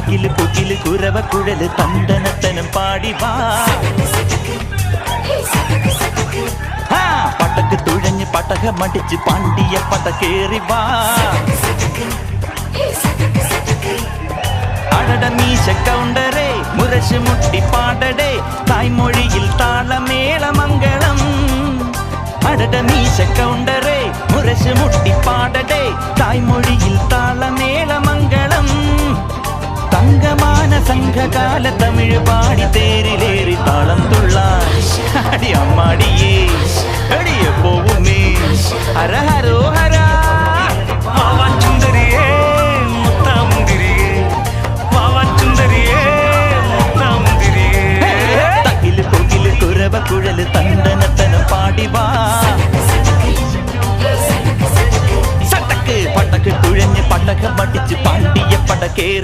മുകില് പുകില് കുരവ കുഴല് തണ്ടനത്തനം പാടി വാ പടക്ക് തുഴഞ്ഞ് പടക മടിച്ച് പാണ്ടിയ പട കേറി വാ അടട മീശ കൗണ്ടറേ മുരശ് മുട്ടി പാടടേ തായ്മൊഴിയിൽ താളമേള മംഗളം അടട മീശ കൗണ്ടറേ മുരശ് മുട്ടി പാടടേ തായ്മൊഴിയിൽ താളമേള മംഗളം തങ്കമാന സംഘകാല തമിഴ് പാടി തേരിലേറി താളം തുള്ളാൻ അടി അമ്മാടിയേ അടിയ പോവുമേ ഹര ഹരോ ഹര